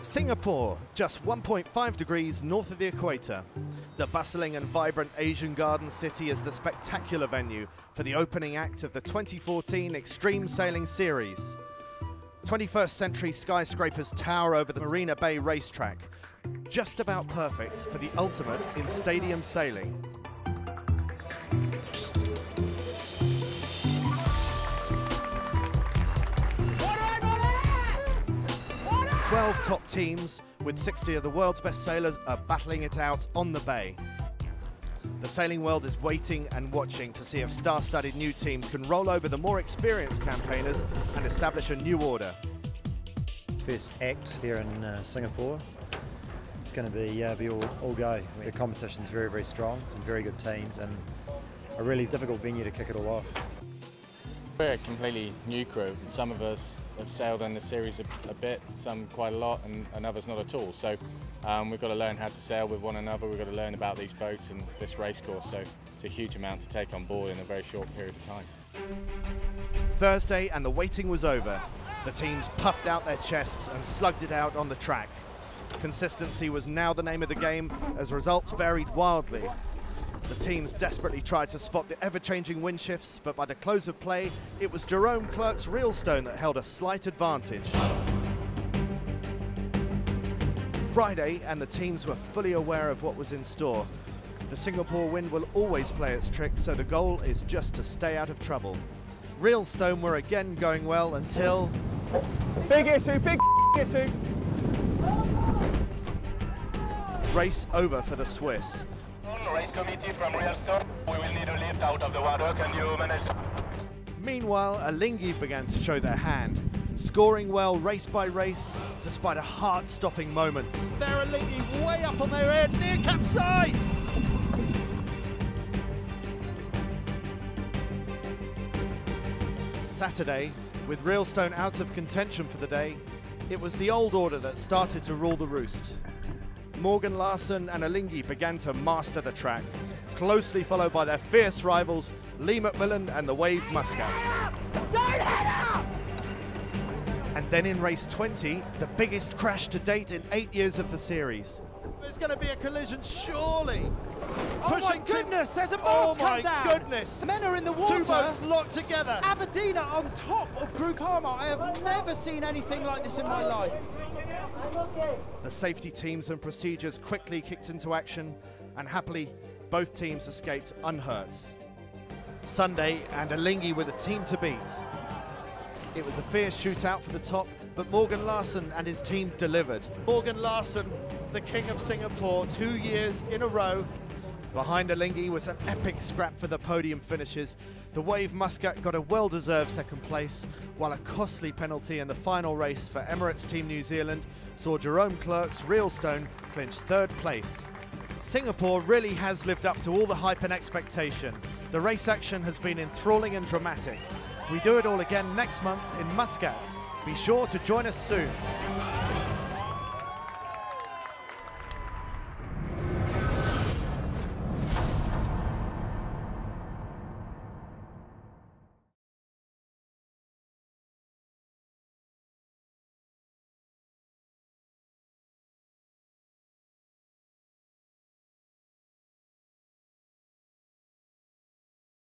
Singapore, just 1.5 degrees north of the equator. The bustling and vibrant Asian garden city is the spectacular venue for the opening act of the 2014 Extreme Sailing Series. 21st century skyscrapers tower over the Marina Bay racetrack, just about perfect for the ultimate in stadium sailing. 12 top teams with 60 of the world's best sailors are battling it out on the bay. The sailing world is waiting and watching to see if star-studded new teams can roll over the more experienced campaigners and establish a new order. First act here in Singapore. It's going to be all go. The competition's very, very strong, some very good teams and a really difficult venue to kick it all off. We're a completely new crew. Some of us have sailed on the series a bit, some quite a lot, and others not at all. So we've got to learn how to sail with one another. We've got to learn about these boats and this race course. So it's a huge amount to take on board in a very short period of time. Thursday and the waiting was over. The teams puffed out their chests and slugged it out on the track. Consistency was now the name of the game as results varied wildly. The teams desperately tried to spot the ever-changing wind shifts, but by the close of play, it was Jerome Clerk's Reelstone that held a slight advantage. Friday, and the teams were fully aware of what was in store. The Singapore wind will always play its tricks, so the goal is just to stay out of trouble. Reelstone were again going well until... Big issue, big issue! Race over for the Swiss. Race committee from Reelstone, we will need a lift out of the water. Can you manage? Meanwhile, Alinghi began to show their hand, scoring well race by race, despite a heart-stopping moment. There Alinghi way up on their end, near capsize! Saturday, with Reelstone out of contention for the day, it was the old order that started to rule the roost. Morgan Larsen and Alinghi began to master the track, closely followed by their fierce rivals, Lee McMillan and the Wave Muscat. And then in race 20, the biggest crash to date in 8 years of the series. There's going to be a collision, surely. Oh my goodness, there's a mast Oh come down. my goodness. Men are in the water. Two boats locked together. Aberdeen are on top of Groupama. I have never seen anything like this in my life. The safety teams and procedures quickly kicked into action, and happily, both teams escaped unhurt. Sunday, and Alinghi were the team to beat. It was a fierce shootout for the top, but Morgan Larsen and his team delivered. Morgan Larsen, the king of Singapore, 2 years in a row. Behind Alinghi was an epic scrap for the podium finishes. The Wave Muscat got a well-deserved second place, while a costly penalty in the final race for Emirates Team New Zealand saw Jerome Clerk's Reelstone clinch third place. Singapore really has lived up to all the hype and expectation. The race action has been enthralling and dramatic. We do it all again next month in Muscat. Be sure to join us soon.